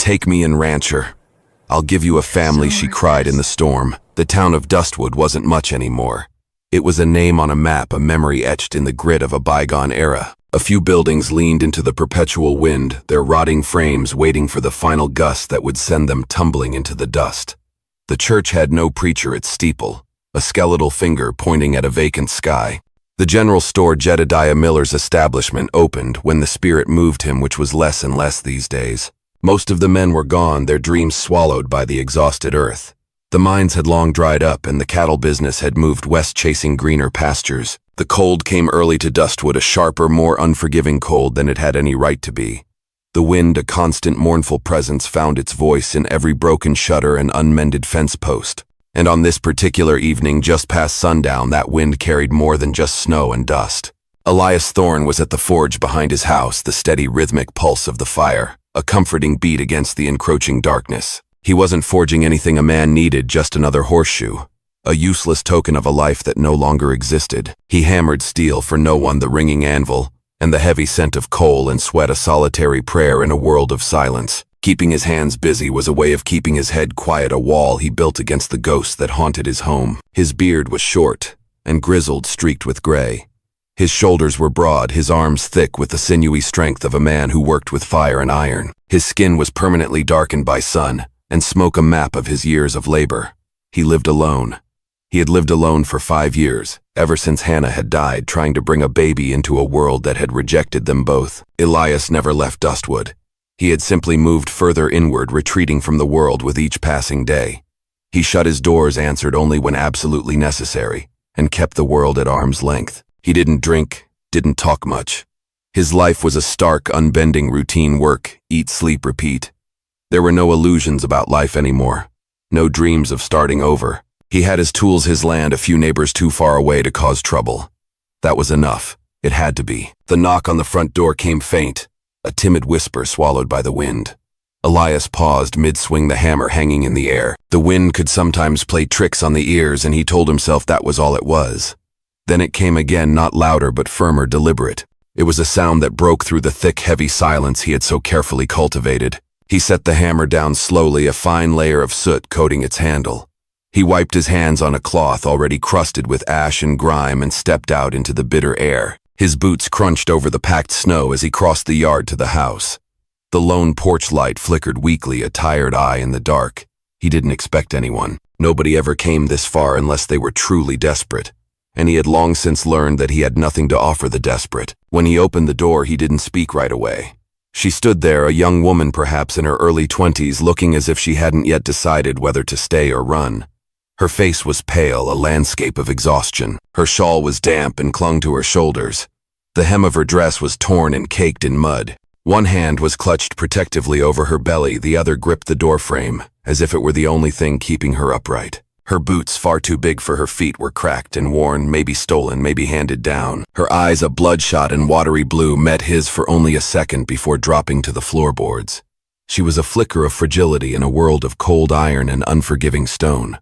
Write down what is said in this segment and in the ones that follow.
Take me in, rancher. I'll give you a family, she cried in the storm. The town of Dustwood wasn't much anymore. It was a name on a map, a memory etched in the grit of a bygone era. A few buildings leaned into the perpetual wind, their rotting frames waiting for the final gust that would send them tumbling into the dust. The church had no preacher, its steeple, a skeletal finger pointing at a vacant sky. The general store, Jedediah Miller's establishment, opened when the spirit moved him, which was less and less these days. Most of the men were gone, their dreams swallowed by the exhausted earth. The mines had long dried up, and the cattle business had moved west chasing greener pastures. The cold came early to Dustwood, a sharper, more unforgiving cold than it had any right to be. The wind, a constant mournful presence, found its voice in every broken shutter and unmended fence post. And on this particular evening, just past sundown, that wind carried more than just snow and dust. Elias Thorne was at the forge behind his house, the steady rhythmic pulse of the fire, a comforting beat against the encroaching darkness. He wasn't forging anything a man needed, just another horseshoe, a useless token of a life that no longer existed. He hammered steel for no one, the ringing anvil, and the heavy scent of coal and sweat, a solitary prayer in a world of silence. Keeping his hands busy was a way of keeping his head quiet, a wall he built against the ghosts that haunted his home. His beard was short and grizzled, streaked with gray. His shoulders were broad, his arms thick with the sinewy strength of a man who worked with fire and iron. His skin was permanently darkened by sun and smoke, a map of his years of labor. He lived alone. He had lived alone for 5 years, ever since Hannah had died, trying to bring a baby into a world that had rejected them both. Elias never left Dustwood. He had simply moved further inward, retreating from the world with each passing day. He shut his doors, answered only when absolutely necessary, and kept the world at arm's length. He didn't drink, didn't talk much. His life was a stark, unbending routine: work, eat, sleep, repeat. There were no illusions about life anymore, no dreams of starting over. He had his tools, his land, a few neighbors too far away to cause trouble. That was enough. It had to be. The knock on the front door came faint, a timid whisper swallowed by the wind. Elias paused mid-swing, the hammer hanging in the air. The wind could sometimes play tricks on the ears, and he told himself that was all it was. Then it came again, not louder but firmer, deliberate. It was a sound that broke through the thick, heavy silence he had so carefully cultivated. He set the hammer down slowly, a fine layer of soot coating its handle. He wiped his hands on a cloth already crusted with ash and grime and stepped out into the bitter air. His boots crunched over the packed snow as he crossed the yard to the house. The lone porch light flickered weakly, a tired eye in the dark. He didn't expect anyone. Nobody ever came this far unless they were truly desperate. And he had long since learned that he had nothing to offer the desperate. When he opened the door, he didn't speak right away. She stood there, a young woman perhaps in her early 20s, looking as if she hadn't yet decided whether to stay or run. Her face was pale, a landscape of exhaustion. Her shawl was damp and clung to her shoulders. The hem of her dress was torn and caked in mud. One hand was clutched protectively over her belly, the other gripped the doorframe, as if it were the only thing keeping her upright. Her boots, far too big for her feet, were cracked and worn, maybe stolen, maybe handed down. Her eyes, a bloodshot and watery blue, met his for only a second before dropping to the floorboards. She was a flicker of fragility in a world of cold iron and unforgiving stone.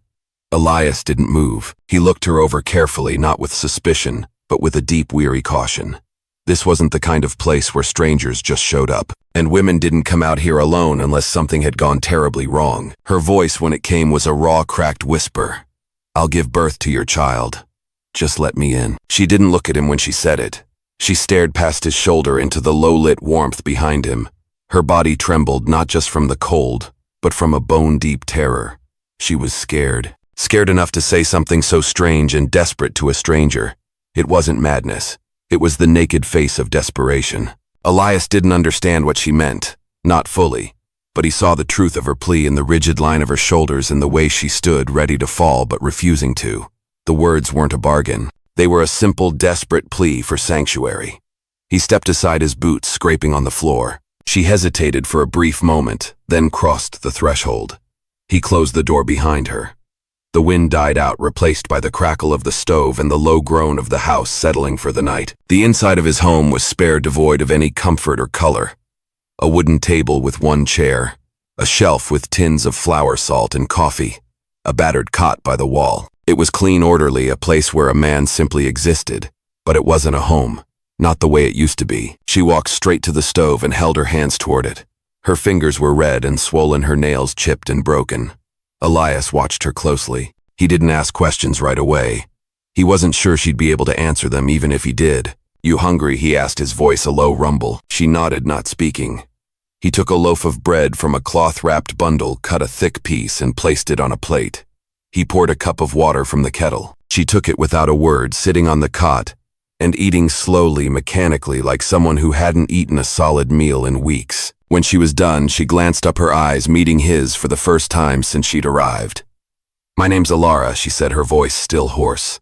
Elias didn't move. He looked her over carefully, not with suspicion, but with a deep, weary caution. This wasn't the kind of place where strangers just showed up. And women didn't come out here alone unless something had gone terribly wrong. Her voice, when it came, was a raw, cracked whisper. "I'll give birth to your child. Just let me in." She didn't look at him when she said it. She stared past his shoulder into the low-lit warmth behind him. Her body trembled, not just from the cold, but from a bone-deep terror. She was scared. Scared enough to say something so strange and desperate to a stranger. It wasn't madness. It was the naked face of desperation. Elias didn't understand what she meant, not fully, but he saw the truth of her plea in the rigid line of her shoulders and the way she stood, ready to fall but refusing to. The words weren't a bargain. They were a simple, desperate plea for sanctuary. He stepped aside, his boots scraping on the floor. She hesitated for a brief moment, then crossed the threshold. He closed the door behind her. The wind died out, replaced by the crackle of the stove and the low groan of the house settling for the night. The inside of his home was spare, devoid of any comfort or color. A wooden table with one chair, a shelf with tins of flour, salt, and coffee, a battered cot by the wall. It was clean, orderly, a place where a man simply existed, but it wasn't a home, not the way it used to be. She walked straight to the stove and held her hands toward it. Her fingers were red and swollen, her nails chipped and broken. Elias watched her closely. He didn't ask questions right away. He wasn't sure she'd be able to answer them even if he did. "You hungry?" he asked, his voice a low rumble. She nodded, not speaking. He took a loaf of bread from a cloth-wrapped bundle, cut a thick piece, and placed it on a plate. He poured a cup of water from the kettle. She took it without a word, sitting on the cot, and eating slowly, mechanically, like someone who hadn't eaten a solid meal in weeks. When she was done, she glanced up, her eyes meeting his for the first time since she'd arrived. "My name's Alara," she said, her voice still hoarse.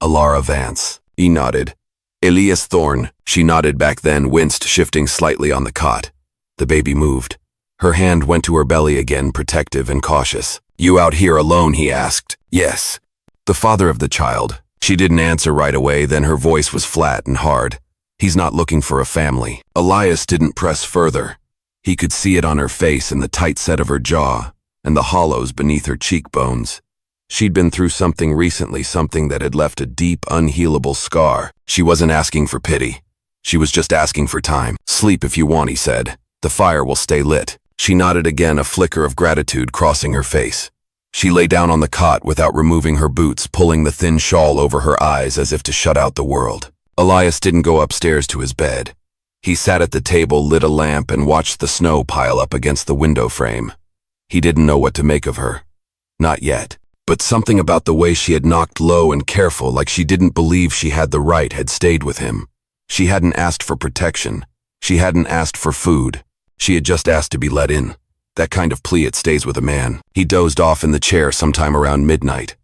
"Alara Vance." He nodded. "Elias Thorne." She nodded back, then winced, shifting slightly on the cot. The baby moved. Her hand went to her belly again, protective and cautious. "You out here alone?" he asked. "Yes." "The father of the child." She didn't answer right away, then her voice was flat and hard. "He's not looking for a family." Elias didn't press further. He could see it on her face and the tight set of her jaw, and the hollows beneath her cheekbones. She'd been through something recently, something that had left a deep, unhealable scar. She wasn't asking for pity. She was just asking for time. "Sleep if you want," he said. "The fire will stay lit." She nodded again, a flicker of gratitude crossing her face. She lay down on the cot without removing her boots, pulling the thin shawl over her eyes as if to shut out the world. Elias didn't go upstairs to his bed. He sat at the table, lit a lamp, and watched the snow pile up against the window frame. He didn't know what to make of her. Not yet. But something about the way she had knocked low and careful, like she didn't believe she had the right, had stayed with him. She hadn't asked for protection. She hadn't asked for food. She had just asked to be let in. That kind of plea, it stays with a man. He dozed off in the chair sometime around midnight.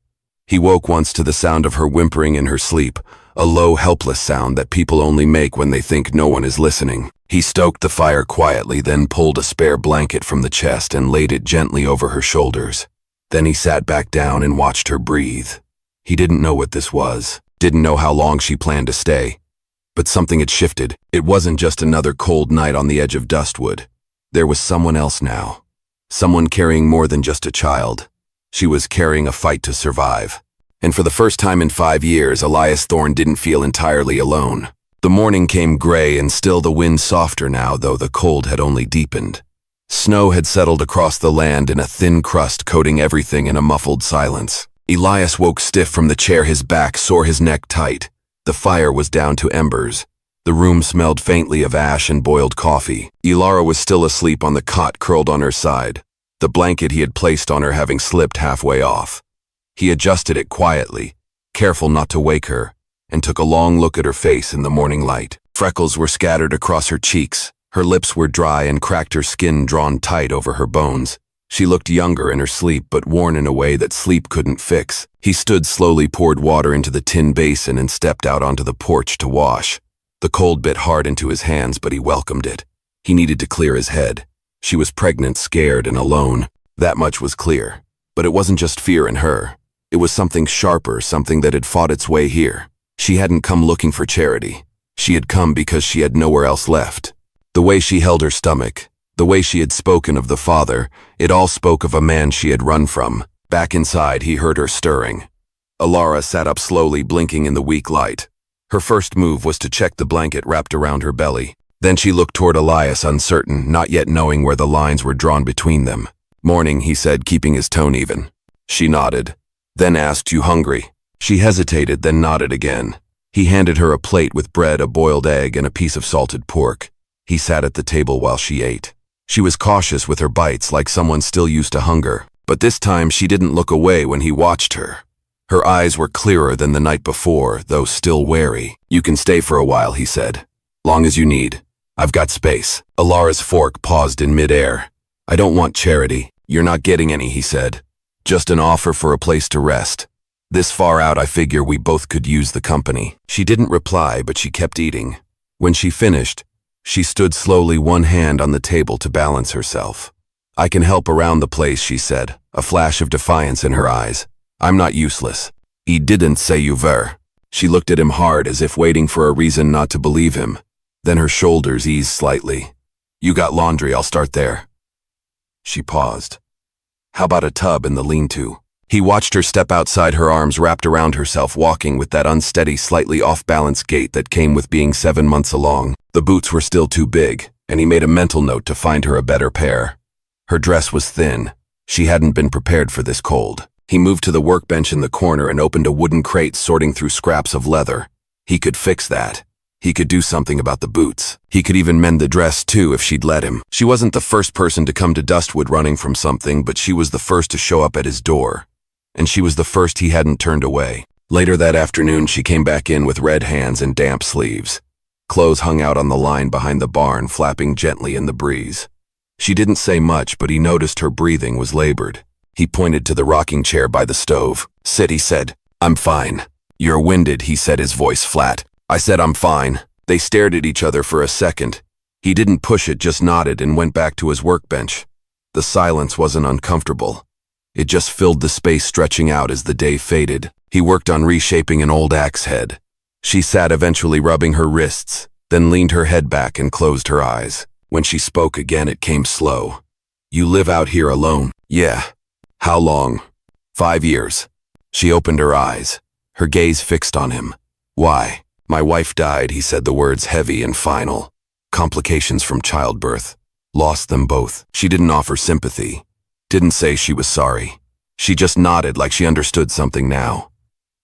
He woke once to the sound of her whimpering in her sleep, a low, helpless sound that people only make when they think no one is listening. He stoked the fire quietly, then pulled a spare blanket from the chest and laid it gently over her shoulders. Then he sat back down and watched her breathe. He didn't know what this was, didn't know how long she planned to stay. But something had shifted. It wasn't just another cold night on the edge of Dustwood. There was someone else now. Someone carrying more than just a child. She was carrying a fight to survive. And for the first time in 5 years, Elias Thorne didn't feel entirely alone. The morning came gray and still, the wind softer now, though the cold had only deepened. Snow had settled across the land in a thin crust, coating everything in a muffled silence. Elias woke stiff from the chair, his back sore, his neck tight. The fire was down to embers. The room smelled faintly of ash and boiled coffee. Alara was still asleep on the cot, curled on her side, the blanket he had placed on her having slipped halfway off. He adjusted it quietly, careful not to wake her, and took a long look at her face in the morning light. Freckles were scattered across her cheeks. Her lips were dry and cracked, her skin drawn tight over her bones. She looked younger in her sleep, but worn in a way that sleep couldn't fix. He stood slowly, poured water into the tin basin, and stepped out onto the porch to wash. The cold bit hard into his hands, but he welcomed it. He needed to clear his head. She was pregnant, scared, and alone. That much was clear. But it wasn't just fear in her. It was something sharper, something that had fought its way here. She hadn't come looking for charity. She had come because she had nowhere else left. The way she held her stomach, the way she had spoken of the father, it all spoke of a man she had run from. Back inside, he heard her stirring. Alara sat up slowly, blinking in the weak light. Her first move was to check the blanket wrapped around her belly. Then she looked toward Elias, uncertain, not yet knowing where the lines were drawn between them. "Morning," he said, keeping his tone even. She nodded, then asked, "You hungry?" She hesitated, then nodded again. He handed her a plate with bread, a boiled egg, and a piece of salted pork. He sat at the table while she ate. She was cautious with her bites, like someone still used to hunger. But this time she didn't look away when he watched her. Her eyes were clearer than the night before, though still wary. "You can stay for a while," he said. "Long as you need. I've got space." Alara's fork paused in midair. "I don't want charity. You're not getting any," he said. "Just an offer for a place to rest. This far out, I figure we both could use the company." She didn't reply, but she kept eating. When she finished, she stood slowly, one hand on the table to balance herself. "I can help around the place," she said, a flash of defiance in her eyes. "I'm not useless." "He didn't say you were." She looked at him hard, as if waiting for a reason not to believe him. Then her shoulders eased slightly. "You got laundry, I'll start there." She paused. "How about a tub in the lean-to?" He watched her step outside, her arms wrapped around herself, walking with that unsteady, slightly off-balance gait that came with being 7 months along. The boots were still too big. and he made a mental note to find her a better pair. Her dress was thin. She hadn't been prepared for this cold. He moved to the workbench in the corner and opened a wooden crate sorting through scraps of leather. He could fix that. He could do something about the boots. He could even mend the dress too if she'd let him. She wasn't the first person to come to Dustwood running from something, but she was the first to show up at his door. And she was the first he hadn't turned away. Later that afternoon, she came back in with red hands and damp sleeves. Clothes hung out on the line behind the barn, flapping gently in the breeze. She didn't say much, but he noticed her breathing was labored. He pointed to the rocking chair by the stove. "Sit," he said. "I'm fine." "You're winded," he said, his voice flat. I said, "I'm fine." They stared at each other for a second. He didn't push it, just nodded and went back to his workbench. The silence wasn't uncomfortable. It just filled the space, stretching out as the day faded. He worked on reshaping an old axe head. She sat, eventually rubbing her wrists, then leaned her head back and closed her eyes. When she spoke again, it came slow. "You live out here alone?" "Yeah." "How long?" "5 years." She opened her eyes, her gaze fixed on him. "Why?" "My wife died," he said, the words heavy and final. "Complications from childbirth. Lost them both." She didn't offer sympathy. Didn't say she was sorry. She just nodded like she understood something now.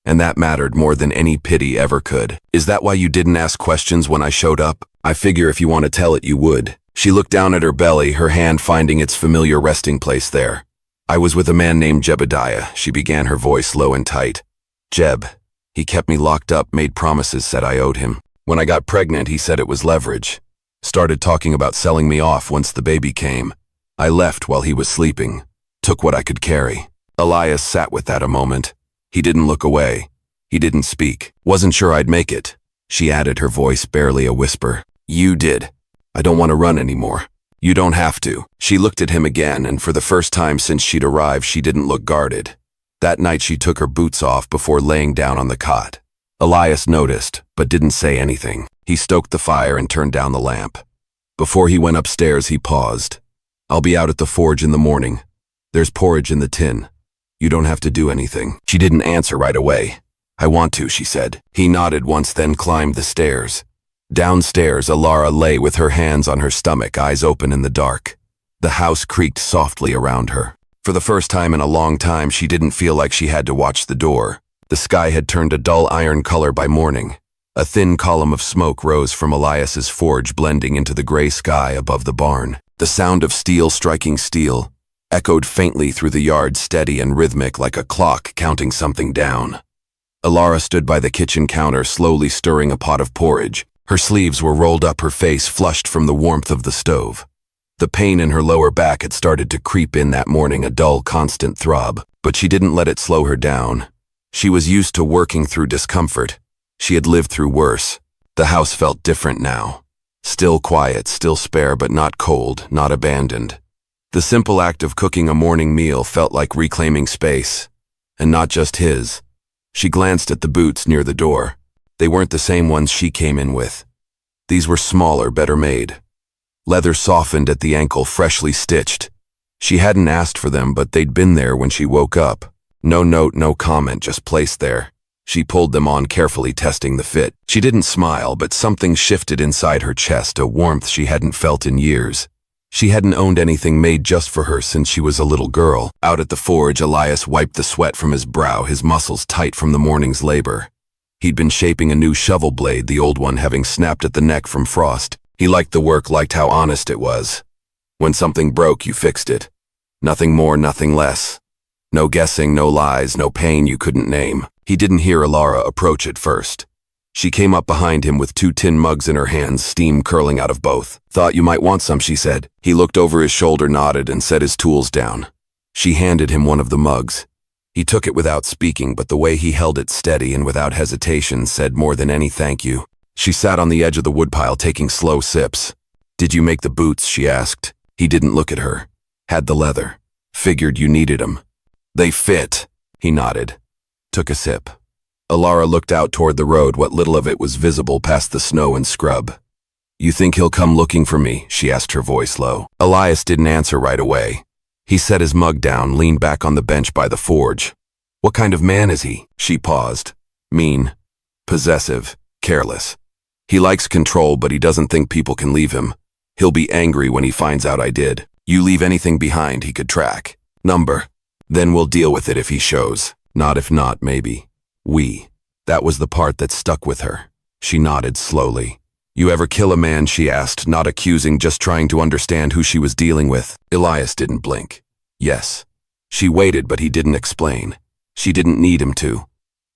And that mattered more than any pity ever could. "Is that why you didn't ask questions when I showed up? I figure if you want to tell it, you would." She looked down at her belly, her hand finding its familiar resting place there. "I was with a man named Jebediah," she began, her voice low and tight. "Jeb. He kept me locked up, made promises, said I owed him. When I got pregnant, he said it was leverage. Started talking about selling me off once the baby came. I left while he was sleeping. Took what I could carry." Elias sat with that a moment. He didn't look away. He didn't speak. "Wasn't sure I'd make it," she added, her voice barely a whisper. "You did. I don't want to run anymore." "You don't have to." She looked at him again, and for the first time since she'd arrived, she didn't look guarded. That night she took her boots off before laying down on the cot. Elias noticed, but didn't say anything. He stoked the fire and turned down the lamp. Before he went upstairs, he paused. "I'll be out at the forge in the morning. There's porridge in the tin. You don't have to do anything." She didn't answer right away. "I want to," she said. He nodded once, then climbed the stairs. Downstairs, Alara lay with her hands on her stomach, eyes open in the dark. The house creaked softly around her. For the first time in a long time, she didn't feel like she had to watch the door. The sky had turned a dull iron color by morning. A thin column of smoke rose from Elias's forge, blending into the gray sky above the barn. The sound of steel striking steel echoed faintly through the yard, steady and rhythmic like a clock counting something down. Alara stood by the kitchen counter, slowly stirring a pot of porridge. Her sleeves were rolled up, her face flushed from the warmth of the stove. The pain in her lower back had started to creep in that morning, a dull, constant throb, but she didn't let it slow her down. She was used to working through discomfort. She had lived through worse. The house felt different now. Still quiet, still spare, but not cold, not abandoned. The simple act of cooking a morning meal felt like reclaiming space. And not just his. She glanced at the boots near the door. They weren't the same ones she came in with. These were smaller, better made. Leather softened at the ankle, freshly stitched. She hadn't asked for them, but they'd been there when she woke up. No note, no comment, just placed there. She pulled them on carefully, testing the fit. She didn't smile, but something shifted inside her chest, a warmth she hadn't felt in years. She hadn't owned anything made just for her since she was a little girl. Out at the forge, Elias wiped the sweat from his brow, his muscles tight from the morning's labor. He'd been shaping a new shovel blade, the old one having snapped at the neck from frost. He liked the work, liked how honest it was. When something broke, you fixed it. Nothing more, nothing less. No guessing, no lies, no pain you couldn't name. He didn't hear Alara approach at first. She came up behind him with 2 tin mugs in her hands, steam curling out of both. "Thought you might want some," she said. He looked over his shoulder, nodded, and set his tools down. She handed him one of the mugs. He took it without speaking, but the way he held it steady and without hesitation said more than any thank you. She sat on the edge of the woodpile, taking slow sips. "Did you make the boots?" she asked. He didn't look at her. "Had the leather. Figured you needed 'em." "They fit." He nodded. Took a sip. Alara looked out toward the road, what little of it was visible past the snow and scrub. "You think he'll come looking for me?" she asked, her voice low. Elias didn't answer right away. He set his mug down, leaned back on the bench by the forge. "What kind of man is he?" She paused. "Mean. Possessive. Careless. He likes control, but he doesn't think people can leave him. He'll be angry when he finds out I did. You leave anything behind he could track. Number. Then we'll deal with it if he shows. Not if not, maybe. We. That was the part that stuck with her. She nodded slowly. You ever kill a man, she asked, not accusing, just trying to understand who she was dealing with. Elias didn't blink. Yes. She waited, but he didn't explain. She didn't need him to.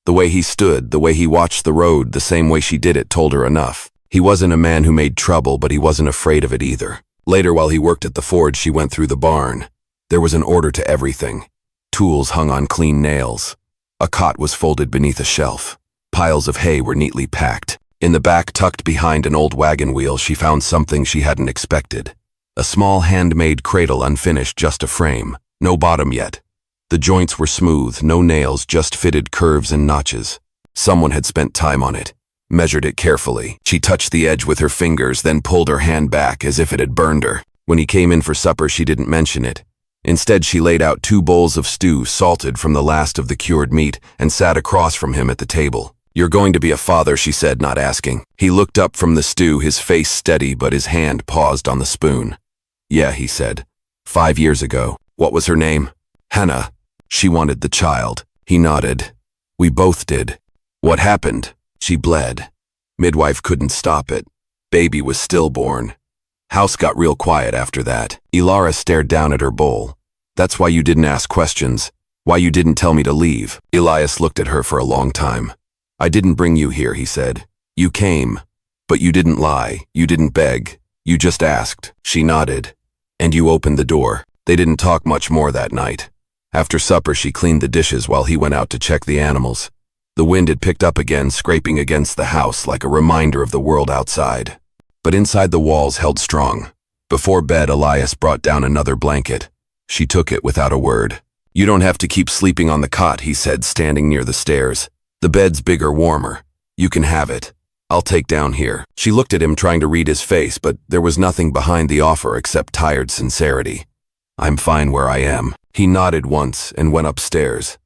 The way he stood, the way he watched the road, the same way she did it told her enough. He wasn't a man who made trouble, but he wasn't afraid of it either. Later, while he worked at the forge, she went through the barn. There was an order to everything. Tools hung on clean nails. A cot was folded beneath a shelf. Piles of hay were neatly packed. In the back, tucked behind an old wagon wheel, she found something she hadn't expected. A small handmade cradle, unfinished, just a frame. No bottom yet. The joints were smooth, no nails, just fitted curves and notches. Someone had spent time on it, measured it carefully. She touched the edge with her fingers, then pulled her hand back as if it had burned her. When he came in for supper, she didn't mention it. Instead, she laid out 2 bowls of stew, salted from the last of the cured meat, and sat across from him at the table. You're going to be a father, she said, not asking. He looked up from the stew, his face steady, but his hand paused on the spoon. Yeah, he said. 5 years ago. What was her name? Hannah. She wanted the child. He nodded. We both did. What happened? She bled. Midwife couldn't stop it. Baby was stillborn. House got real quiet after that. Ilara stared down at her bowl. That's why you didn't ask questions. Why you didn't tell me to leave. Elias looked at her for a long time. I didn't bring you here, he said. You came. But you didn't lie. You didn't beg. You just asked. She nodded. And you opened the door. They didn't talk much more that night. After supper, she cleaned the dishes while he went out to check the animals. The wind had picked up again, scraping against the house like a reminder of the world outside. But inside the walls held strong. Before bed, Elias brought down another blanket. She took it without a word. You don't have to keep sleeping on the cot, he said, standing near the stairs. The bed's bigger, warmer. You can have it. I'll take down here. She looked at him, trying to read his face, but there was nothing behind the offer except tired sincerity. I'm fine where I am. He nodded once and went upstairs.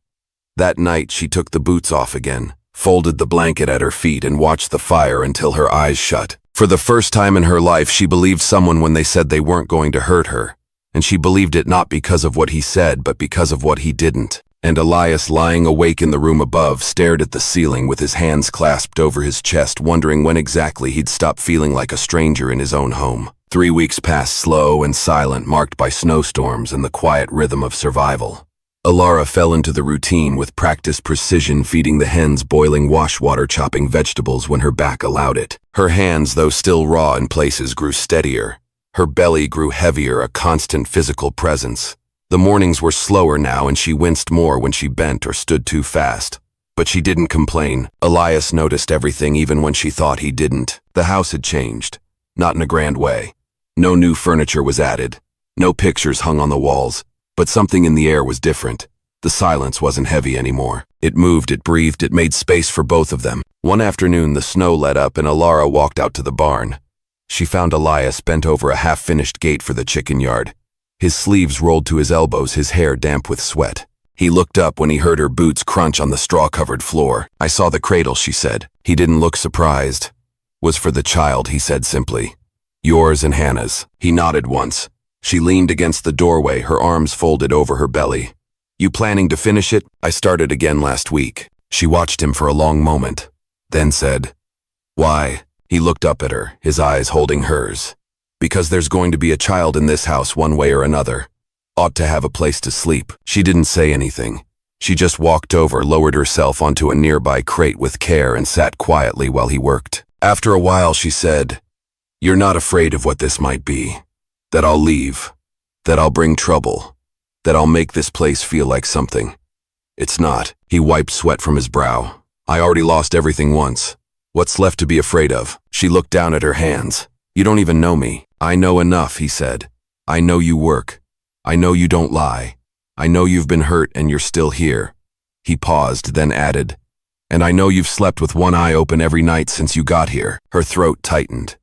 That night, she took the boots off again, folded the blanket at her feet, and watched the fire until her eyes shut. For the first time in her life, she believed someone when they said they weren't going to hurt her. And she believed it not because of what he said, but because of what he didn't. And Elias, lying awake in the room above, stared at the ceiling with his hands clasped over his chest, wondering when exactly he'd stop feeling like a stranger in his own home. 3 weeks passed slow and silent, marked by snowstorms and the quiet rhythm of survival. Ilara fell into the routine with practiced precision, feeding the hens boiling wash water, chopping vegetables when her back allowed it. Her hands, though still raw in places, grew steadier. Her belly grew heavier, a constant physical presence. The mornings were slower now, and she winced more when she bent or stood too fast. But she didn't complain. Elias noticed everything, even when she thought he didn't. The house had changed. Not in a grand way. No new furniture was added. No pictures hung on the walls. But something in the air was different. The silence wasn't heavy anymore. It moved, it breathed, it made space for both of them. One afternoon, the snow let up and Ilara walked out to the barn. She found Elias bent over a half-finished gate for the chicken yard. His sleeves rolled to his elbows, his hair damp with sweat. He looked up when he heard her boots crunch on the straw-covered floor. I saw the cradle, she said. He didn't look surprised. Was for the child, he said simply. Yours and Hannah's. He nodded once. She leaned against the doorway, her arms folded over her belly. You planning to finish it? I started again last week. She watched him for a long moment, then said, Why? He looked up at her, his eyes holding hers. Because there's going to be a child in this house one way or another. Ought to have a place to sleep. She didn't say anything. She just walked over, lowered herself onto a nearby crate with care, and sat quietly while he worked. After a while, she said, You're not afraid of what this might be. That I'll leave. That I'll bring trouble. That I'll make this place feel like something. It's not. He wiped sweat from his brow. I already lost everything once. What's left to be afraid of? She looked down at her hands. You don't even know me. I know enough, he said. I know you work. I know you don't lie. I know you've been hurt and you're still here. He paused, then added, And I know you've slept with one eye open every night since you got here. Her throat tightened.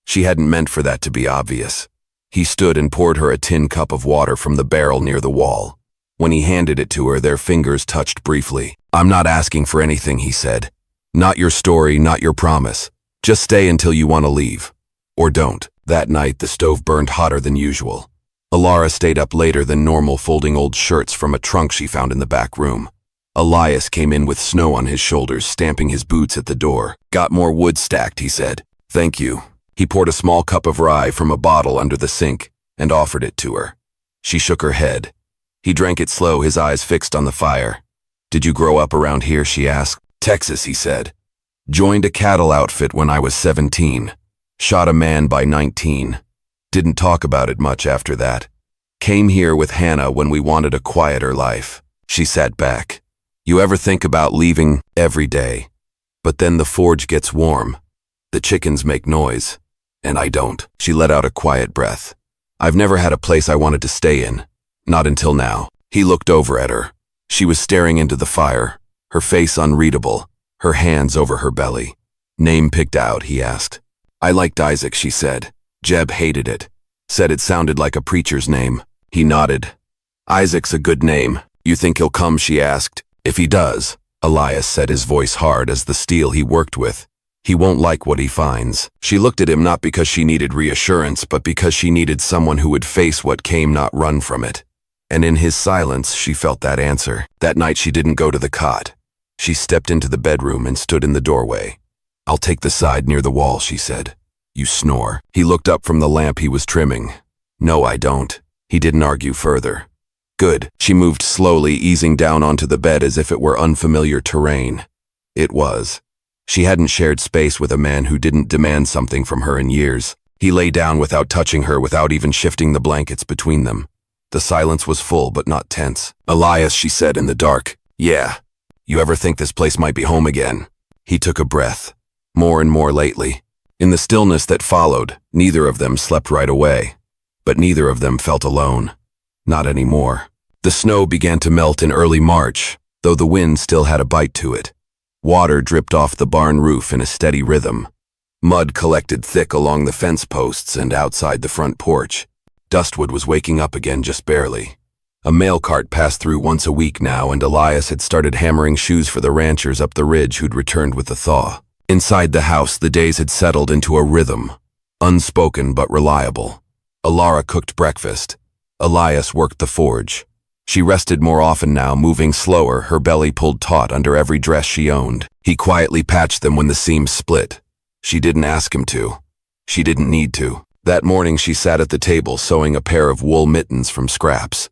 She hadn't meant for that to be obvious. He stood and poured her a tin cup of water from the barrel near the wall. When he handed it to her, their fingers touched briefly. I'm not asking for anything, he said. Not your story, not your promise. Just stay until you want to leave. Or don't. That night, the stove burned hotter than usual. Alara stayed up later than normal folding old shirts from a trunk she found in the back room. Elias came in with snow on his shoulders, stamping his boots at the door. "Got more wood stacked," he said. "Thank you." He poured a small cup of rye from a bottle under the sink and offered it to her. She shook her head. He drank it slow, his eyes fixed on the fire. "Did you grow up around here?" she asked. "Texas," he said. "Joined a cattle outfit when I was 17. Shot a man by 19. Didn't talk about it much after that. Came here with Hannah when we wanted a quieter life." She sat back. "You ever think about leaving?" "Every day. But then the forge gets warm. The chickens make noise. And I don't." She let out a quiet breath. "I've never had a place I wanted to stay in. Not until now." He looked over at her. She was staring into the fire, her face unreadable, her hands over her belly. "Name picked out?" he asked. "I liked Isaac," she said. "Jeb hated it. Said it sounded like a preacher's name." He nodded. "Isaac's a good name. You think he'll come?" she asked. "If he does," Elias said, his voice hard as the steel he worked with, "he won't like what he finds." She looked at him not because she needed reassurance, but because she needed someone who would face what came, not run from it. And in his silence, she felt that answer. That night she didn't go to the cot. She stepped into the bedroom and stood in the doorway. "I'll take the side near the wall," she said. "You snore." He looked up from the lamp he was trimming. "No, I don't." He didn't argue further. "Good." She moved slowly, easing down onto the bed as if it were unfamiliar terrain. It was. She hadn't shared space with a man who didn't demand something from her in years. He lay down without touching her, without even shifting the blankets between them. The silence was full but not tense. "Elias," she said in the dark. "Yeah. You ever think this place might be home again?" He took a breath. More and more lately. In the stillness that followed, neither of them slept right away. But neither of them felt alone. Not anymore. The snow began to melt in early March, though the wind still had a bite to it. Water dripped off the barn roof in a steady rhythm. Mud collected thick along the fence posts and outside the front porch. Dustwood was waking up again, just barely. A mail cart passed through once a week now, and Elias had started hammering shoes for the ranchers up the ridge who'd returned with the thaw. Inside the house, the days had settled into a rhythm, unspoken but reliable. Alara cooked breakfast. Elias worked the forge. She rested more often now, moving slower, her belly pulled taut under every dress she owned. He quietly patched them when the seams split. She didn't ask him to. She didn't need to. That morning she sat at the table sewing a pair of wool mittens from scraps.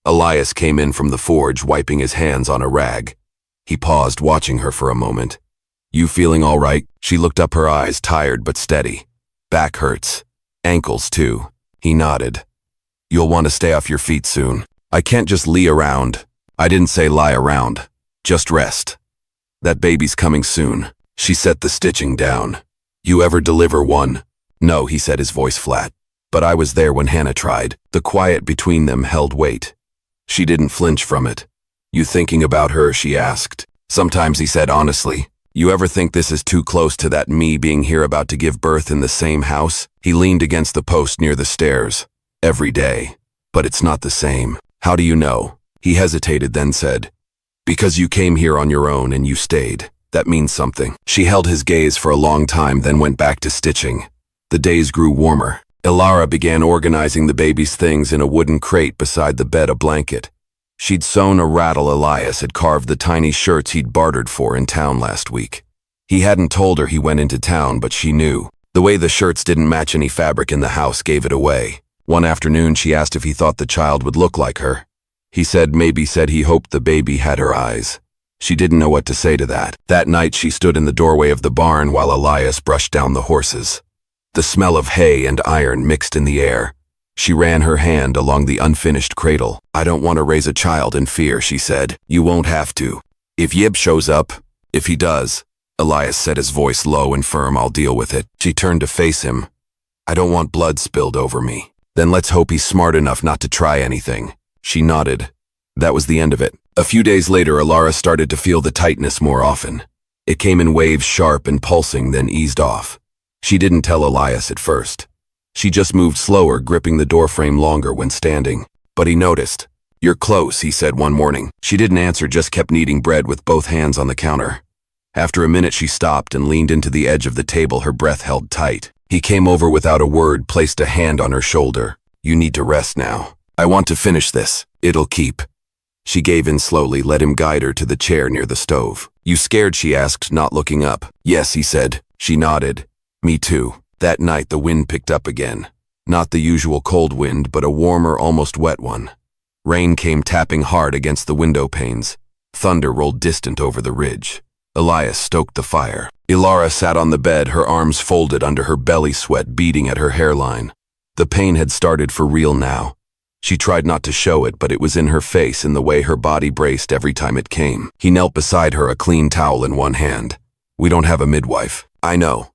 Elias came in from the forge, wiping his hands on a rag. He paused, watching her for a moment. "You feeling all right?" She looked up, her eyes tired but steady. "Back hurts. Ankles too." He nodded. "You'll want to stay off your feet soon. I can't just lie around." "I didn't say lie around. Just rest. That baby's coming soon." She set the stitching down. "You ever deliver one?" "No," he said, his voice flat. "But I was there when Hannah tried." The quiet between them held weight. She didn't flinch from it. "You thinking about her?" she asked. "Sometimes," he said honestly. "You ever think this is too close to that me being here about to give birth in the same house?" He leaned against the post near the stairs. "Every day. But it's not the same." "How do you know?" He hesitated, then said, "Because you came here on your own and you stayed. That means something." She held his gaze for a long time, then went back to stitching. The days grew warmer. Alara began organizing the baby's things in a wooden crate beside the bed, a blanket. She'd sewn a rattle Elias had carved the tiny shirts he'd bartered for in town last week. He hadn't told her he went into town, but she knew. The way the shirts didn't match any fabric in the house gave it away. One afternoon she asked if he thought the child would look like her. He said he hoped the baby had her eyes. She didn't know what to say to that. That night she stood in the doorway of the barn while Elias brushed down the horses. The smell of hay and iron mixed in the air. She ran her hand along the unfinished cradle. "I don't want to raise a child in fear," she said. "You won't have to. If Yib shows up, if he does," Elias said, his voice low and firm, "I'll deal with it." She turned to face him. "I don't want blood spilled over me." "Then let's hope he's smart enough not to try anything." She nodded. That was the end of it. A few days later, Alara started to feel the tightness more often. It came in waves, sharp and pulsing, then eased off. She didn't tell Elias at first. She just moved slower, gripping the doorframe longer when standing. But he noticed. "You're close," he said one morning. She didn't answer, just kept kneading bread with both hands on the counter. After a minute she stopped and leaned into the edge of the table, her breath held tight. He came over without a word, placed a hand on her shoulder. "You need to rest now. I want to finish this. It'll keep." She gave in slowly, let him guide her to the chair near the stove. "You scared?" she asked, not looking up. "Yes," he said. She nodded. "Me too." That night the wind picked up again. Not the usual cold wind, but a warmer, almost wet one. Rain came tapping hard against the window panes. Thunder rolled distant over the ridge. Elias stoked the fire. Ilara sat on the bed, her arms folded under her belly, sweat beading at her hairline. The pain had started for real now. She tried not to show it, but it was in her face, in the way her body braced every time it came. He knelt beside her, a clean towel in one hand. "We don't have a midwife." "I know.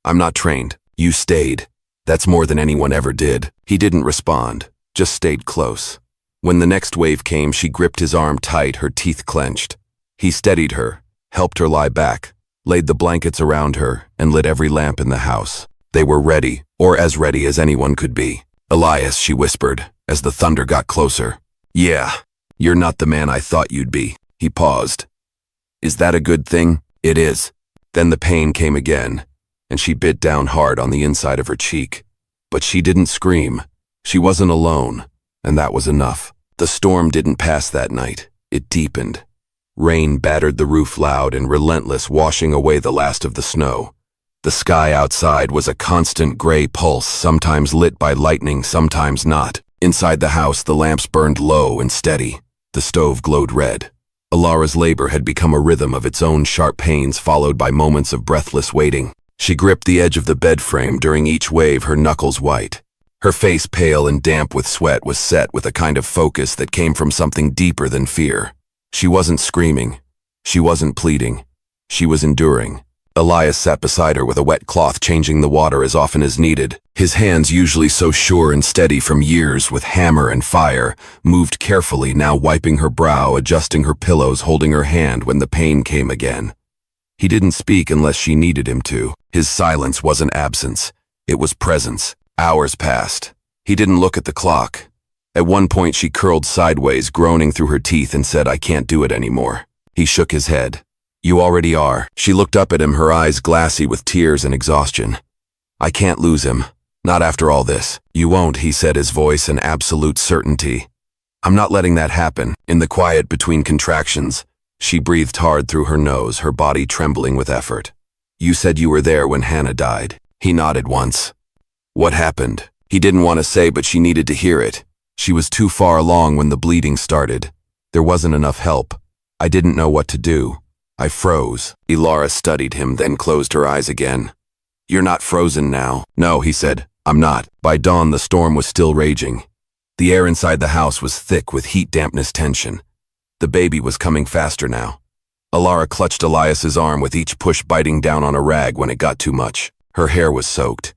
I'm not trained." "You stayed. That's more than anyone ever did." He didn't respond, just stayed close. When the next wave came, she gripped his arm tight, her teeth clenched. He steadied her, helped her lie back, laid the blankets around her, and lit every lamp in the house. They were ready, or as ready as anyone could be. "Elias," she whispered, as the thunder got closer. "Yeah, you're not the man I thought you'd be." He paused. "Is that a good thing?" "It is." Then the pain came again, and she bit down hard on the inside of her cheek. But she didn't scream. She wasn't alone, and that was enough. The storm didn't pass that night. It deepened. Rain battered the roof loud and relentless, washing away the last of the snow. The sky outside was a constant gray pulse, sometimes lit by lightning, sometimes not. Inside the house, the lamps burned low and steady. The stove glowed red. Ilara's labor had become a rhythm of its own, sharp pains followed by moments of breathless waiting. She gripped the edge of the bed frame during each wave, her knuckles white. Her face, pale and damp with sweat, was set with a kind of focus that came from something deeper than fear. She wasn't screaming. She wasn't pleading. She was enduring. Elias sat beside her with a wet cloth, changing the water as often as needed. His hands, usually so sure and steady from years with hammer and fire, moved carefully, now wiping her brow, adjusting her pillows, holding her hand when the pain came again. He didn't speak unless she needed him to. His silence wasn't absence. It was presence. Hours passed. He didn't look at the clock. At one point she curled sideways, groaning through her teeth, and said, "I can't do it anymore." He shook his head. "You already are." She looked up at him, her eyes glassy with tears and exhaustion. "I can't lose him. Not after all this." "You won't," he said, his voice an absolute certainty. "I'm not letting that happen." In the quiet between contractions, she breathed hard through her nose, her body trembling with effort. "You said you were there when Hannah died." He nodded once. "What happened?" He didn't want to say, but she needed to hear it. She was too far along when the bleeding started. There wasn't enough help. "I didn't know what to do. I froze." Ilara studied him, then closed her eyes again. "You're not frozen now." "No," he said. "I'm not." By dawn, the storm was still raging. The air inside the house was thick with heat, dampness, tension. The baby was coming faster now. Ilara clutched Elias's arm, with each push biting down on a rag when it got too much. Her hair was soaked.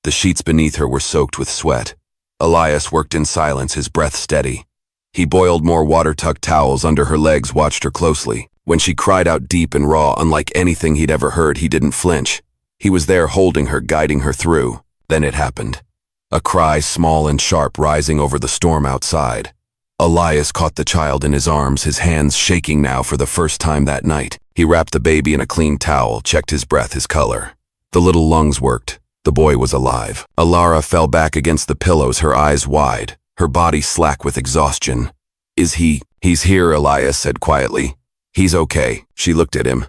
The sheets beneath her were soaked with sweat. Elias worked in silence, his breath steady. He boiled more water-tucked towels under her legs, watched her closely. When she cried out deep and raw, unlike anything he'd ever heard, he didn't flinch. He was there, holding her, guiding her through. Then it happened. A cry, small and sharp, rising over the storm outside. Elias caught the child in his arms, his hands shaking now for the first time that night. He wrapped the baby in a clean towel, checked his breath, his color. The little lungs worked. The boy was alive. Ilara fell back against the pillows, her eyes wide, her body slack with exhaustion. "Is he?" "He's here," Elias said quietly. "He's okay." She looked at him.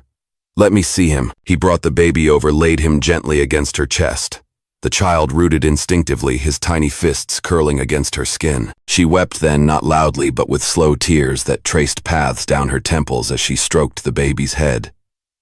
"Let me see him." He brought the baby over, laid him gently against her chest. The child rooted instinctively, his tiny fists curling against her skin. She wept then, not loudly, but with slow tears that traced paths down her temples as she stroked the baby's head.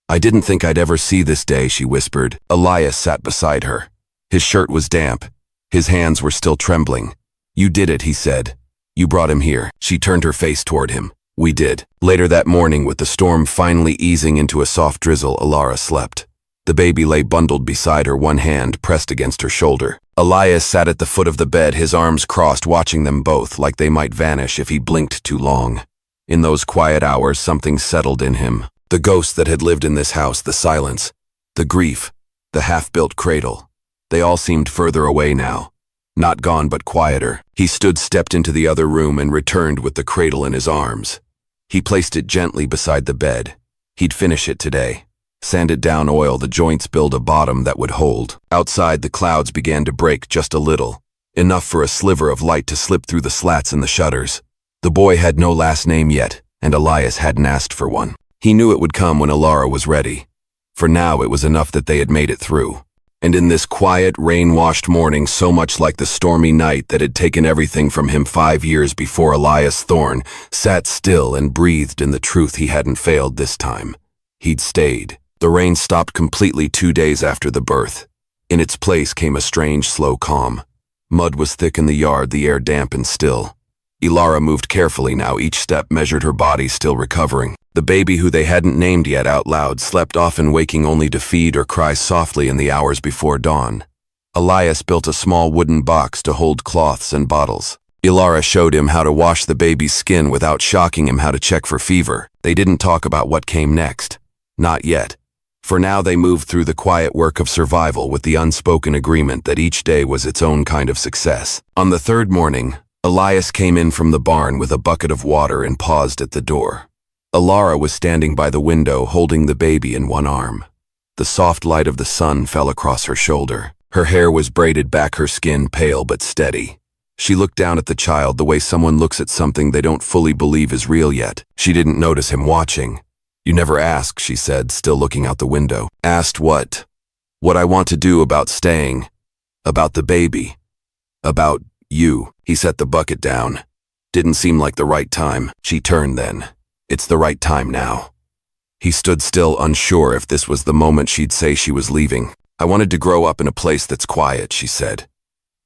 "I didn't think I'd ever see this day," she whispered. Elias sat beside her. His shirt was damp. His hands were still trembling. "You did it," he said. "You brought him here." She turned her face toward him. "We did." Later that morning, with the storm finally easing into a soft drizzle, Ilara slept. The baby lay bundled beside her, one hand pressed against her shoulder. Elias sat at the foot of the bed, his arms crossed, watching them both, like they might vanish if he blinked too long. In those quiet hours, something settled in him. The ghost that had lived in this house, the silence, the grief, the half-built cradle. They all seemed further away now. Not gone, but quieter. He stepped into the other room and returned with the cradle in his arms. He placed it gently beside the bed. He'd finish it today. Sanded down oil, the joints build a bottom that would hold. Outside, the clouds began to break just a little, enough for a sliver of light to slip through the slats in the shutters. The boy had no last name yet, and Elias hadn't asked for one. He knew it would come when Alara was ready. For now, it was enough that they had made it through. And in this quiet, rain-washed morning, so much like the stormy night that had taken everything from him 5 years before, Elias Thorne sat still and breathed in the truth he hadn't failed this time. He'd stayed. The rain stopped completely 2 days after the birth. In its place came a strange, slow calm. Mud was thick in the yard, the air damp and still. Alara moved carefully now, each step measured, her body still recovering. The baby, who they hadn't named yet out loud, slept, often waking only to feed or cry softly in the hours before dawn. Elias built a small wooden box to hold cloths and bottles. Alara showed him how to wash the baby's skin without shocking him, how to check for fever. They didn't talk about what came next. Not yet. For now, they moved through the quiet work of survival with the unspoken agreement that each day was its own kind of success. On the third morning, Elias came in from the barn with a bucket of water and paused at the door. Alara was standing by the window, holding the baby in one arm. The soft light of the sun fell across her shoulder. Her hair was braided back, her skin pale but steady. She looked down at the child the way someone looks at something they don't fully believe is real yet. She didn't notice him watching. "You never asked," she said, still looking out the window. "Asked what?" "What I want to do about staying. About the baby. About you." He set the bucket down. "Didn't seem like the right time." She turned then. "It's the right time now." He stood still, unsure if this was the moment she'd say she was leaving. "I wanted to grow up in a place that's quiet," she said.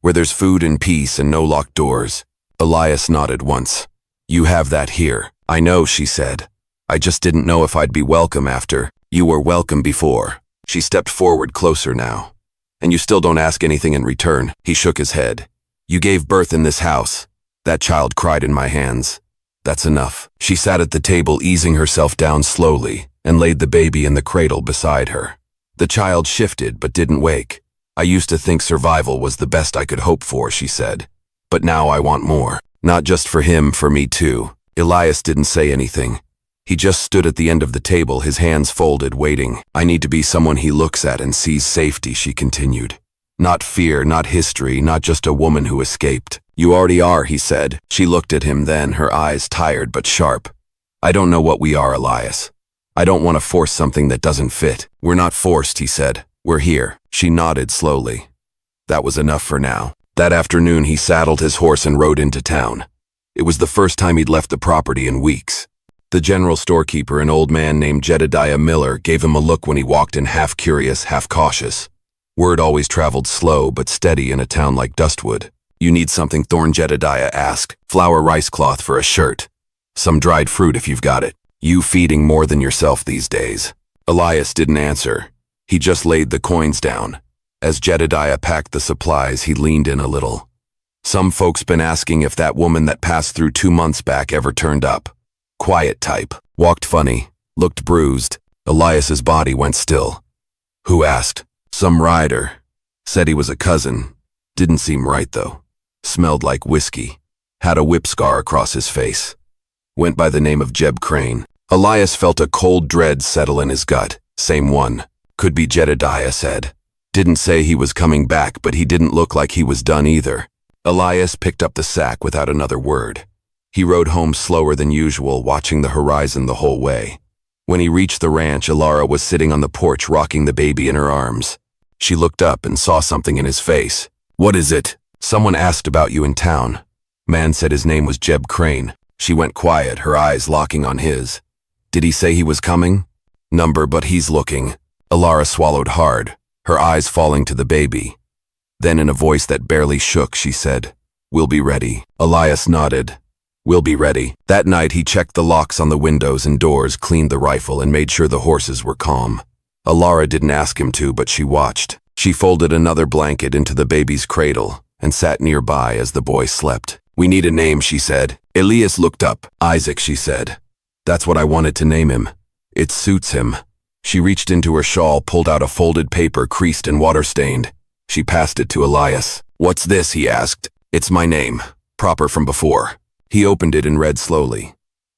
"Where there's food and peace and no locked doors." Elias nodded once. "You have that here." "I know," she said. "I just didn't know if I'd be welcome after." "You were welcome before." She stepped forward, closer now. "And you still don't ask anything in return." He shook his head. "You gave birth in this house. That child cried in my hands. That's enough." She sat at the table, easing herself down slowly, and laid the baby in the cradle beside her. The child shifted but didn't wake. "I used to think survival was the best I could hope for," she said. "But now I want more. Not just for him, for me too." Elias didn't say anything. He just stood at the end of the table, his hands folded, waiting. "I need to be someone he looks at and sees safety," she continued. "Not fear, not history, not just a woman who escaped." "You already are," he said. She looked at him then, her eyes tired but sharp. "I don't know what we are, Elias. I don't want to force something that doesn't fit." "We're not forced," he said. "We're here." She nodded slowly. That was enough for now. That afternoon, he saddled his horse and rode into town. It was the first time he'd left the property in weeks. The general storekeeper, an old man named Jedediah Miller, gave him a look when he walked in, half curious, half cautious. Word always traveled slow but steady in a town like Dustwood. "You need something?" Thorne Jedediah asked. "Flour, rice cloth for a shirt. Some dried fruit if you've got it. You feeding more than yourself these days." Elias didn't answer. He just laid the coins down. As Jedediah packed the supplies, he leaned in a little. "Some folks been asking if that woman that passed through 2 months back ever turned up. Quiet type. Walked funny. Looked bruised." Elias's body went still. "Who asked?" "Some rider. Said he was a cousin. Didn't seem right, though. Smelled like whiskey. Had a whip scar across his face. Went by the name of Jeb Crane." Elias felt a cold dread settle in his gut. "Same one." "Could be," Jedediah said. "Didn't say he was coming back, but he didn't look like he was done either." Elias picked up the sack without another word. He rode home slower than usual, watching the horizon the whole way. When he reached the ranch, Alara was sitting on the porch, rocking the baby in her arms. She looked up and saw something in his face. "What is it?" "Someone asked about you in town. Man said his name was Jeb Crane." She went quiet, her eyes locking on his. "Did he say he was coming?" "Number, but he's looking." Alara swallowed hard, her eyes falling to the baby. Then in a voice that barely shook, she said, "We'll be ready." Elias nodded. "We'll be ready." That night he checked the locks on the windows and doors, cleaned the rifle, and made sure the horses were calm. Alara didn't ask him to, but she watched. She folded another blanket into the baby's cradle and sat nearby as the boy slept. "We need a name," she said. Elias looked up. "Isaac," she said. "That's what I wanted to name him. It suits him." She reached into her shawl, pulled out a folded paper, creased and water-stained. She passed it to Elias. "What's this?" he asked. "It's my name. Proper from before." He opened it and read slowly.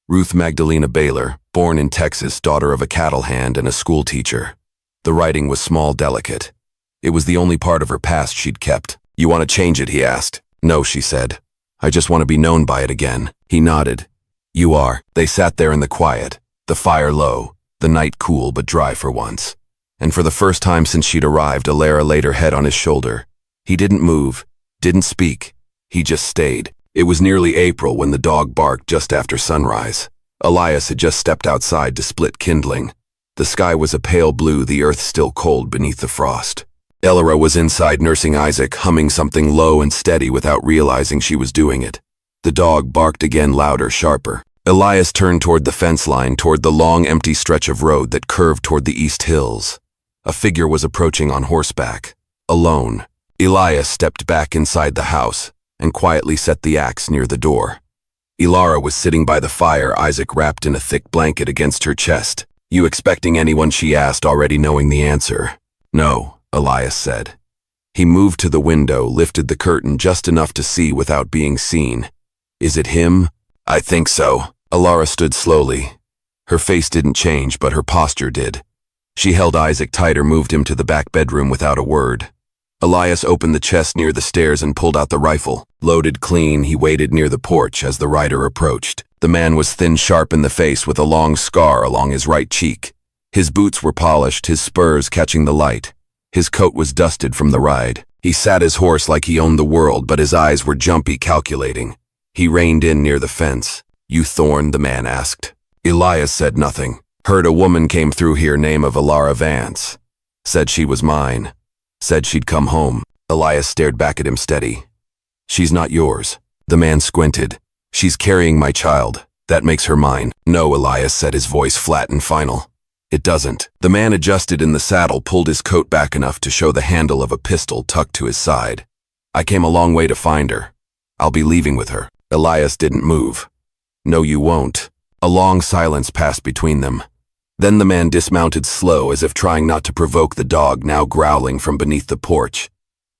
"Ruth Magdalena Baylor, born in Texas, daughter of a cattle hand and a school teacher. The writing was small, delicate. It was the only part of her past she'd kept. "You want to change it?" he asked. "No," she said. "I just want to be known by it again." He nodded. "You are." They sat there in the quiet, the fire low, the night cool but dry for once. And for the first time since she'd arrived, Alara laid her head on his shoulder. He didn't move, didn't speak. He just stayed. It was nearly April when the dog barked just after sunrise. Elias had just stepped outside to split kindling. The sky was a pale blue, the earth still cold beneath the frost. Alara was inside nursing Isaac, humming something low and steady without realizing she was doing it. The dog barked again, louder, sharper. Elias turned toward the fence line, toward the long, empty stretch of road that curved toward the east hills. A figure was approaching on horseback, alone. Elias stepped back inside the house and quietly set the axe near the door. Alara was sitting by the fire, Isaac wrapped in a thick blanket against her chest. "You expecting anyone?" she asked, already knowing the answer. "No," Elias said. He moved to the window, lifted the curtain just enough to see without being seen. "Is it him?" "I think so." Alara stood slowly. Her face didn't change, but her posture did. She held Isaac tighter, moved him to the back bedroom without a word. Elias opened the chest near the stairs and pulled out the rifle. Loaded clean, he waited near the porch as the rider approached. The man was thin, sharp in the face with a long scar along his right cheek. His boots were polished, his spurs catching the light. His coat was dusted from the ride. He sat his horse like he owned the world, but his eyes were jumpy, calculating. He reined in near the fence. "You Thorn?" the man asked. Elias said nothing. "Heard a woman came through here, name of Alara Vance. Said she was mine. Said she'd come home." Elias stared back at him steady. "She's not yours." The man squinted. "She's carrying my child. That makes her mine." "No," Elias said, his voice flat and final. "It doesn't." The man adjusted in the saddle, pulled his coat back enough to show the handle of a pistol tucked to his side. "I came a long way to find her. I'll be leaving with her." Elias didn't move. "No, you won't." A long silence passed between them. Then the man dismounted slow, as if trying not to provoke the dog now growling from beneath the porch.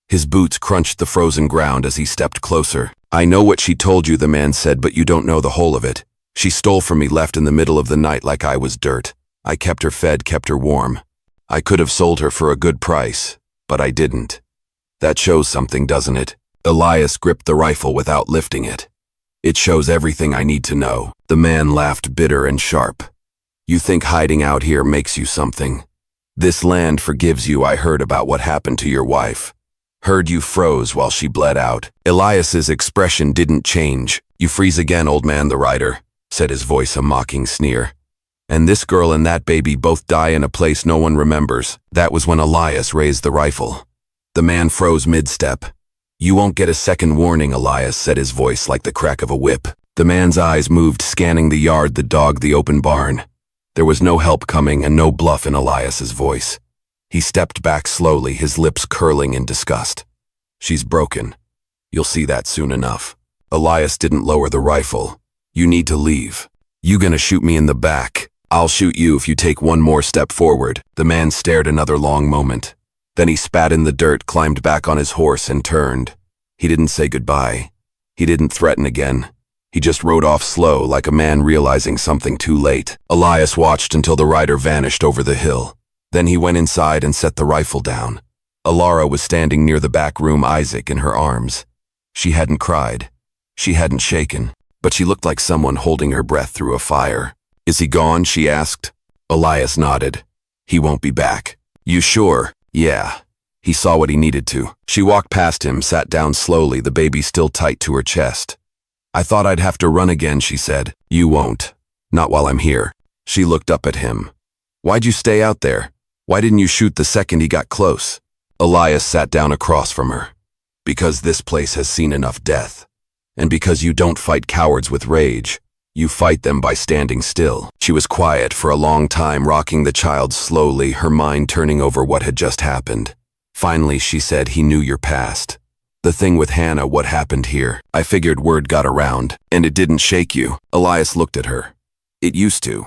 His boots crunched the frozen ground as he stepped closer. "I know what she told you," the man said, "but you don't know the whole of it. She stole from me, left in the middle of the night like I was dirt. I kept her fed, kept her warm. I could have sold her for a good price, but I didn't. That shows something, doesn't it?" Elias gripped the rifle without lifting it. "It shows everything I need to know." The man laughed, bitter and sharp. "You think hiding out here makes you something? This land forgives you. I heard about what happened to your wife. Heard you froze while she bled out." Elias's expression didn't change. "You freeze again, old man," the rider said, his voice a mocking sneer. "And this girl and that baby both die in a place no one remembers." That was when Elias raised the rifle. The man froze mid-step. "You won't get a second warning," Elias said, his voice like the crack of a whip. The man's eyes moved, scanning the yard, the dog, the open barn. There was no help coming and no bluff in Elias's voice. He stepped back slowly, his lips curling in disgust. "She's broken. You'll see that soon enough." Elias didn't lower the rifle. "You need to leave. You gonna shoot me in the back? I'll shoot you if you take one more step forward." The man stared another long moment. Then he spat in the dirt, climbed back on his horse, and turned. He didn't say goodbye. He didn't threaten again. He just rode off slow, like a man realizing something too late. Elias watched until the rider vanished over the hill. Then he went inside and set the rifle down. Alara was standing near the back room, Isaac in her arms. She hadn't cried. She hadn't shaken. But she looked like someone holding her breath through a fire. "Is he gone?" she asked. Elias nodded. "He won't be back." "You sure?" "Yeah." He saw what he needed to. She walked past him, sat down slowly, the baby still tight to her chest. "I thought I'd have to run again," she said. "You won't. Not while I'm here." She looked up at him. "Why'd you stay out there? Why didn't you shoot the second he got close?" Elias sat down across from her. "Because this place has seen enough death. And because you don't fight cowards with rage. You fight them by standing still." She was quiet for a long time, rocking the child slowly, her mind turning over what had just happened. Finally, she said, "He knew your past. The thing with Hannah, what happened here. I figured word got around, and it didn't shake you." Elias looked at her. "It used to.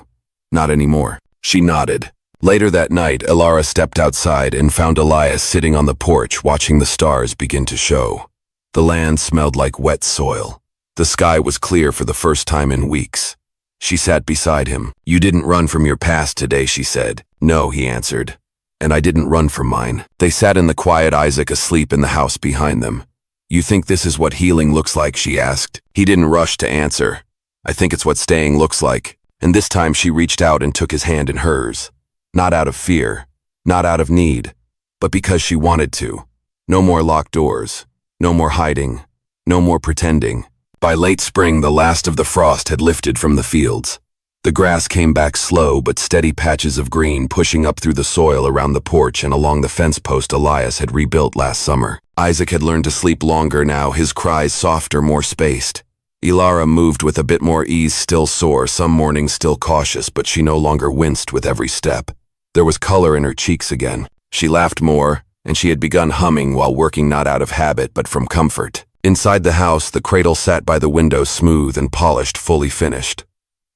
Not anymore." She nodded. Later that night, Alara stepped outside and found Elias sitting on the porch watching the stars begin to show. The land smelled like wet soil. The sky was clear for the first time in weeks. She sat beside him. "You didn't run from your past today," she said. "No," he answered. "And I didn't run from mine." They sat in the quiet, Isaac asleep in the house behind them. "You think this is what healing looks like?" she asked. He didn't rush to answer. "I think it's what staying looks like." And this time she reached out and took his hand in hers. Not out of fear, not out of need, but because she wanted to. No more locked doors, no more hiding, no more pretending. By late spring, the last of the frost had lifted from the fields. The grass came back slow but steady patches of green pushing up through the soil around the porch and along the fence post Elias had rebuilt last summer. Isaac had learned to sleep longer now, his cries softer, more spaced. Ilara moved with a bit more ease, still sore, some mornings still cautious, but she no longer winced with every step. There was color in her cheeks again. She laughed more, and she had begun humming while working not out of habit but from comfort. Inside the house, the cradle sat by the window, smooth and polished, fully finished.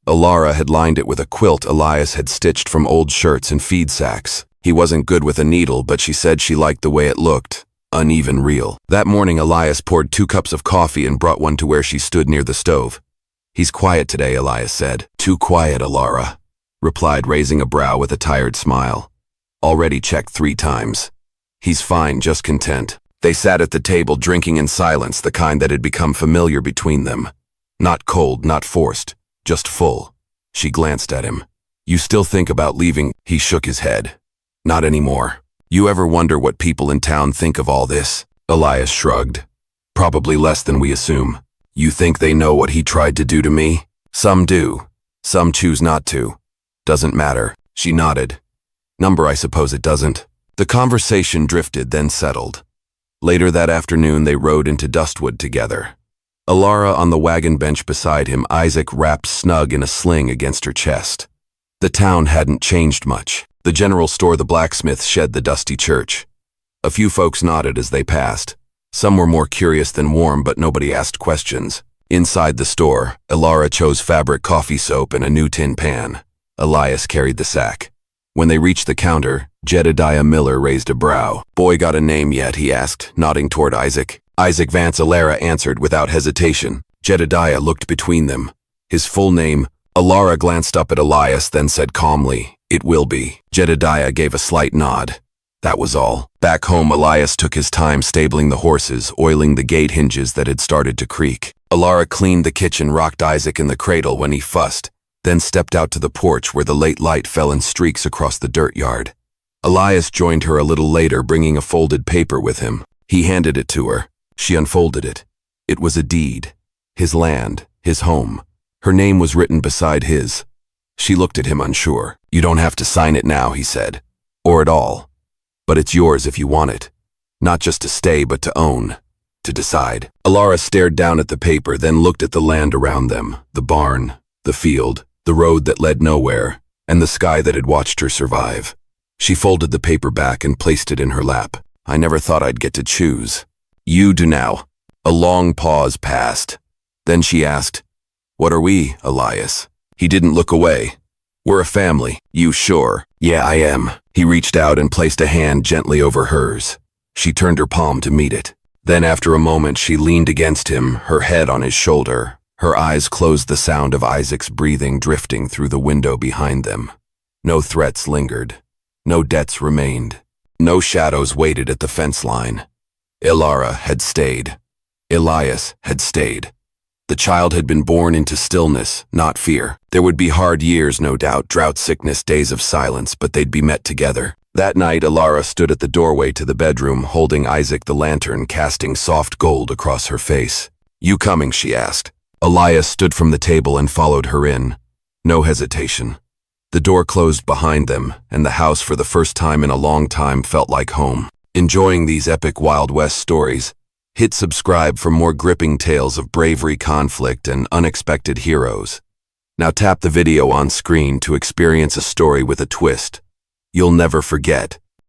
Ilara had lined it with a quilt Elias had stitched from old shirts and feed sacks. He wasn't good with a needle, but she said she liked the way it looked. Uneven, real. That morning, Elias poured 2 cups of coffee and brought one to where she stood near the stove. "He's quiet today," Elias said. "Too quiet," Ilara replied, raising a brow with a tired smile. "Already checked 3 times. He's fine, just content." They sat at the table, drinking in silence, the kind that had become familiar between them. Not cold, not forced, just full. She glanced at him. "You still think about leaving?" He shook his head. "Not anymore." "You ever wonder what people in town think of all this?" Elias shrugged. "Probably less than we assume." "You think they know what he tried to do to me?" "Some do. Some choose not to. Doesn't matter." She nodded. "I suppose it doesn't." The conversation drifted, then settled. Later that afternoon, they rode into Dustwood together. Ilara on the wagon bench beside him, Isaac wrapped snug in a sling against her chest. The town hadn't changed much. The general store, the blacksmith shed, the dusty church. A few folks nodded as they passed. Some were more curious than warm, but nobody asked questions. Inside the store, Ilara chose fabric coffee soap and a new tin pan. Elias carried the sack. When they reached the counter, Jedediah Miller raised a brow. "Boy got a name yet?" he asked, nodding toward Isaac. Isaac Vance, Ilara answered without hesitation. Jedediah looked between them. His full name. Ilara glanced up at Elias, then said calmly, "It will be." Jedediah gave a slight nod. That was all. Back home, Elias took his time stabling the horses, oiling the gate hinges that had started to creak. Ilara cleaned the kitchen, rocked Isaac in the cradle when he fussed, then stepped out to the porch where the late light fell in streaks across the dirt yard. Elias joined her a little later, bringing a folded paper with him. He handed it to her. She unfolded it. It was a deed. His land, his home. Her name was written beside his. She looked at him unsure. "You don't have to sign it now," he said. "Or at all. But it's yours if you want it. Not just to stay, but to own. To decide." Ilara stared down at the paper, then looked at the land around them. The barn, the field, the road that led nowhere, and the sky that had watched her survive. She folded the paper back and placed it in her lap. "I never thought I'd get to choose." "You do now." A long pause passed. Then she asked, "What are we, Elias?" He didn't look away. "We're a family." "You sure?" "Yeah, I am." He reached out and placed a hand gently over hers. She turned her palm to meet it. Then after a moment she leaned against him, her head on his shoulder. Her eyes closed, the sound of Isaac's breathing drifting through the window behind them. No threats lingered. No debts remained. No shadows waited at the fence line. Ilara had stayed. Elias had stayed. The child had been born into stillness, not fear. There would be hard years, no doubt, drought, sickness, days of silence, but they'd be met together. That night, Ilara stood at the doorway to the bedroom, holding Isaac the lantern, casting soft gold across her face. "You coming?" she asked. Elias stood from the table and followed her in. No hesitation. The door closed behind them, and the house for the first time in a long time felt like home. Enjoying these epic Wild West stories? Hit subscribe for more gripping tales of bravery, conflict, and unexpected heroes. Now tap the video on screen to experience a story with a twist you'll never forget.